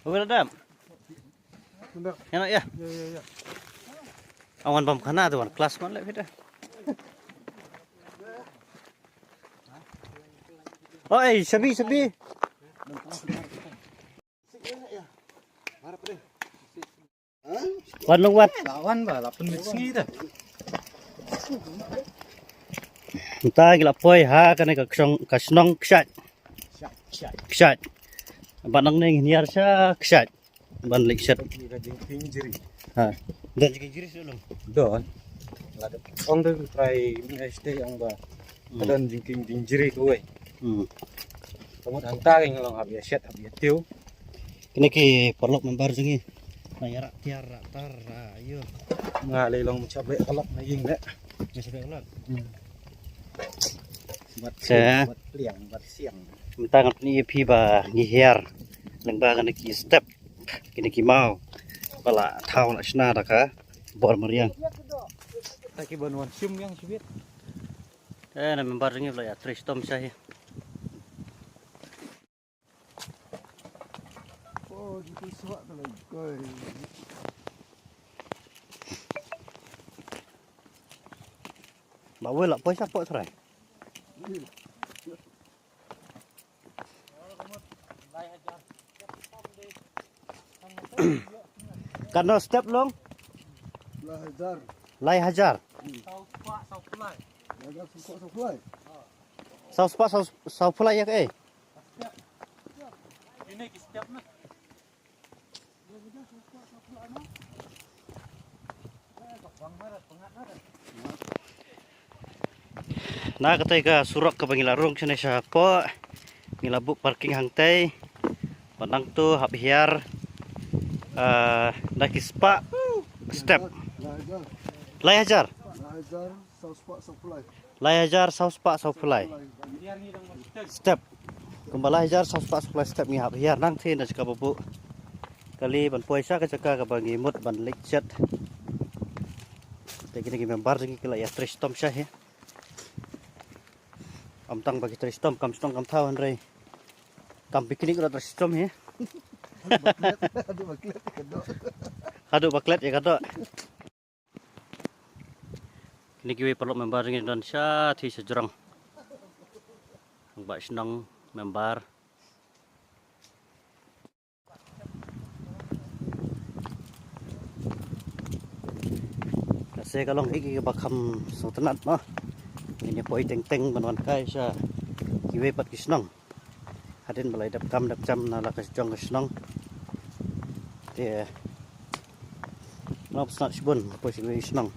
Well dam. Enak ya? Ya. Awan bam kana tuan kelas mana kita? Oh, sabi. Wan long wat. Kawan ba, 8 menit segi dah. Entah gila poi ha kana kasnong ksat. Ksat. Banang neng niar sa ksat. Ban liksat. Injury. Ha. Dan jigi jiri sulung. Don. Lada ong tu try stay ang ba. Dan jingking injury tu wei. Kamu hantar yang long habis set habis tiu. Kini ki perlu membar jengi. Nayara tiara tar ayo. Ngalai long cabai kalap na ying le. Masih belak. Buat liang, buat siang. Mentang ni pi ba ngiher. Lengba kana ki step. Kini ki mau. Bala thau la sna da ka. Bor meriang. Taki banuan sium yang sibit. Na membar jengi bla ya tristom sahi. Oh, di suak tu lagi. Bawa lah poi sapok serai. Karena step long. Lai hajar. Sau pulai ya ke? Ini step na. Nah ketika surak ke Bangilarung sini siapa ngilabuk parking hangtai pandang tu habhiar lagi spa step lai hajar sau spa sau pulai step kembali hajar sau spa sau pulai step ni habhiar nang thi na cakap babu kali ban puasa ke cakap ke bangimut ban lecet tegini membar jengi kila ya tristom syah ya. Amtang bagi tristom kam stong kam thawan rei. Kam piknik ro tristom he. Hadu baklet ya kato. Kini kiwi perlu membar dengan Indonesia thi sejurang. Mbak senang membar. Kasi kalong iki bakam sutenat mah. Ini poi teng banwan kai sa kiwe pat kisnong hadin balai dap jam na la kasjong kisnong te nop snat sibun poi kiwe kisnong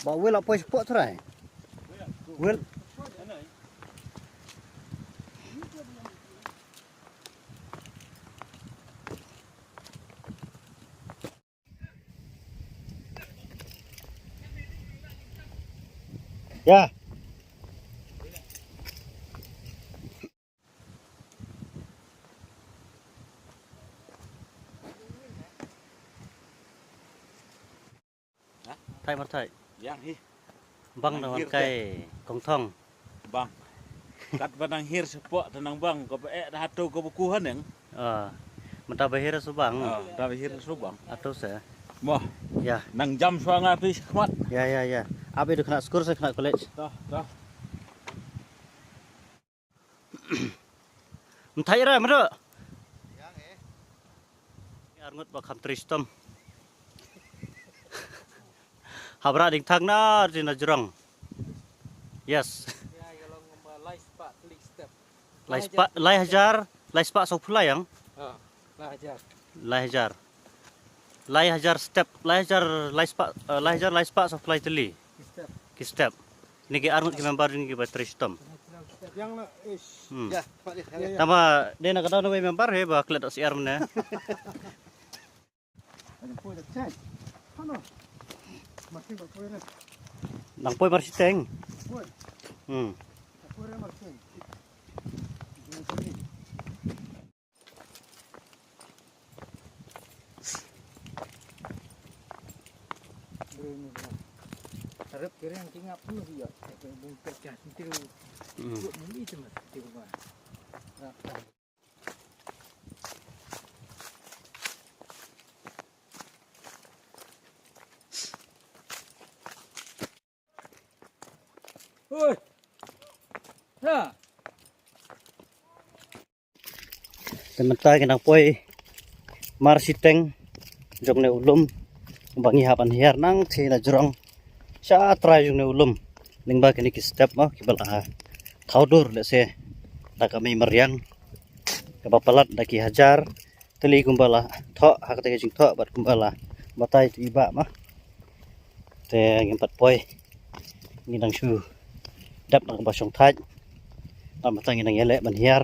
ba wel poi spot try wel ya. Thay mặt thầy. Yang hi. Bang lawan kai kong thong. Bang. Kat banang hir sepok tenang bang ko dah hatu ko bukuhan yang. Mentah bahir subang. Dah hir subang. Atau saya. Moh. Ya. Nang jam suanga tu khmat. Ya. Abi tu kena skor saya kena college. Dah. Mentai ra mero. Yang Arngut bakam tristom. Habra ding thang na dina jurang. Yes. Ya, kalau ngomba live spot klik step. Lai hajar sau pulai yang. Lai hajar step, lai spa sau pulai teli. Ki step. Ni ki Arngut ki member ni ki tristom. Yang na is. Ya, tama dia nak kata nawe member he ba klet si arm na. Nang poi marsiteng. Harap kira yang tinggal pun dia. Bungkak jangan tiru. Buat mandi cuma tiru mah. Oi. Nah. Sementara kita poi marsiteng jong ne ulum bangi hapan hiar nang thina jurong cha try jong ne ulum lingba kini ki step ma ki bala thaudur le se da kami meriang ke bapalat da ki hajar teli kumbala tho hak te jing tho bat kumbala batai tu iba ma te ngimpat poi nginang shu dap nang basong thaj tam batang nginang yele ban hiar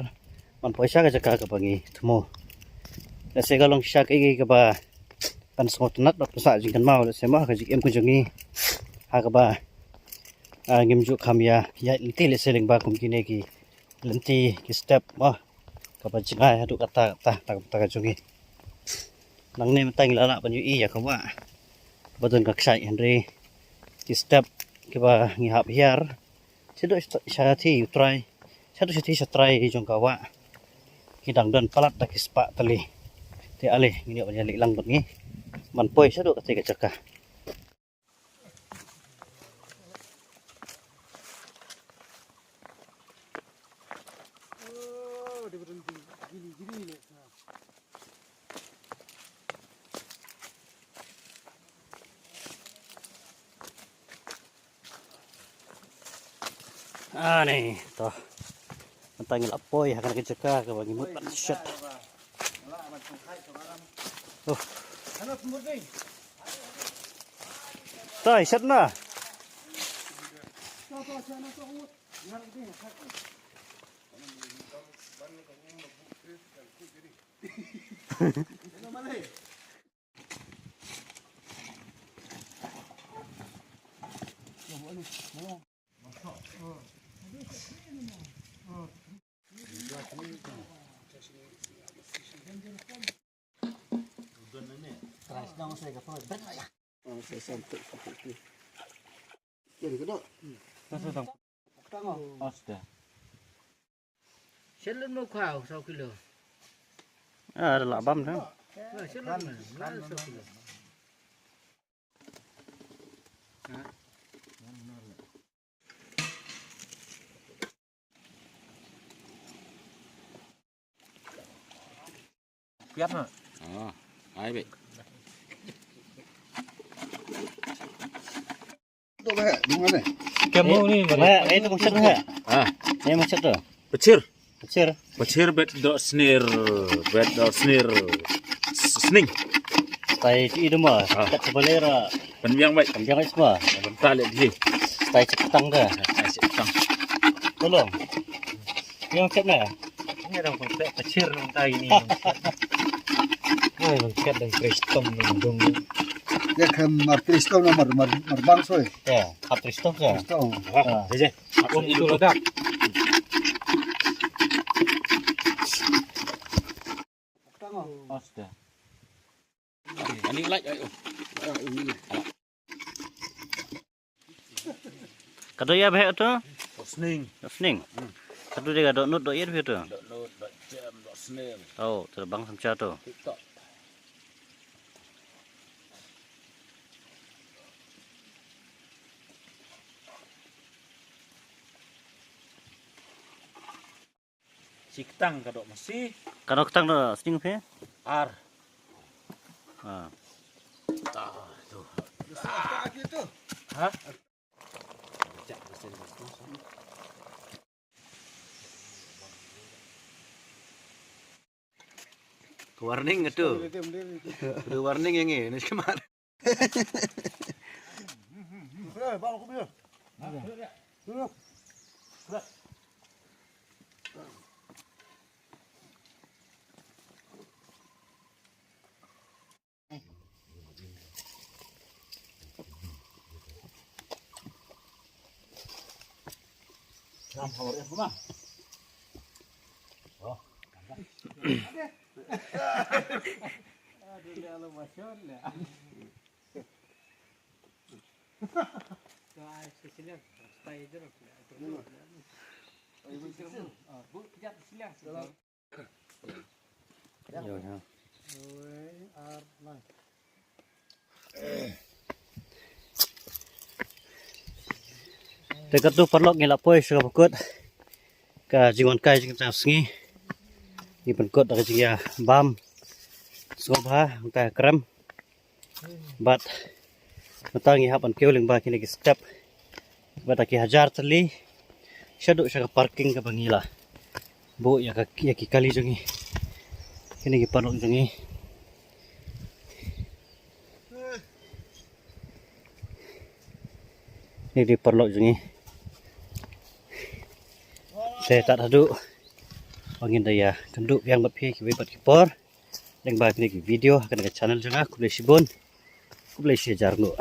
man poisa ka jaka ka bangi thmo se galong syak igi ka ba pan smot nat dot sa jing kan mau se ma ka jik em ku jongi ha ka ba ngim ju khamya ya lenti le seling ba kum kine ki lenti ki step ma ka ba jingai hadu kata ta ka jongi nang ne tang la la ban yu i ya ka wa badon ka ksai henry ki step ki ba ngi hap hiar sedo syati try satu syati try jong ka wa hidang dan palat dak ispa tali te ale ngini ban yalik lang ngi man poi sa do ka jaka Oh, dia berhenti gini ni. nih toh mentangil apoy akan kejaka ke bagi mutan shot Ano semut ni? tai shot na Set lên một khảo sau khi lửa. ada lah bam dah Set lên mà, sau khi lửa. Piat mà. Ai vậy? Đâu vậy? Đúng không này? Kamu ni itu maksud ha ini maksud tu Pecir. kecil Pecir bet dot snare sning. tai itu mah kat sebalera Penbiang baik. panjang semua Bentar lihat di. tai cepetang dah Asyik tang. tolong yang maksud na ni orang pun kecil orang tai ni. Ai bangkat dan kristom mendung. Dia kan martristom nomor bang soy. ya Apristok ya Kristom. Saja. Om itu ledak. Oh, sudah. Ini like ayo. kado ya bahaya tu Sning. sning kado dia dok nut dok ya tu Dot load, dot jam, dot snare. oh terbang samca tu TikTok. Siktang kadok masih kado ketang tu sning pe ar. ah Tuh. Kaki tu. Hah? Cak mesin itu. warning itu warning yang ini kemana Bawa aku biar. Duduk. Ram hawar ya rumah. Oh. Aduh, dia lu masyaallah. Yo ha. Dekat tu perlok ngilak poi suka pekut ka jingon kai jing ta sngi ni penkut da jing ya bam sobha ta kram bat matangi hapan keuling ba kini step bata ki hajar tali shadow saka parking ka bangila bo ya ki kali jungi kini ki perlok jungi ni di perlok jungi saya tak hadu angin daya kenduk yang berpihak kiwe bat kipor yang bagi video akan ke channel juga ku boleh sibun ku boleh share jarno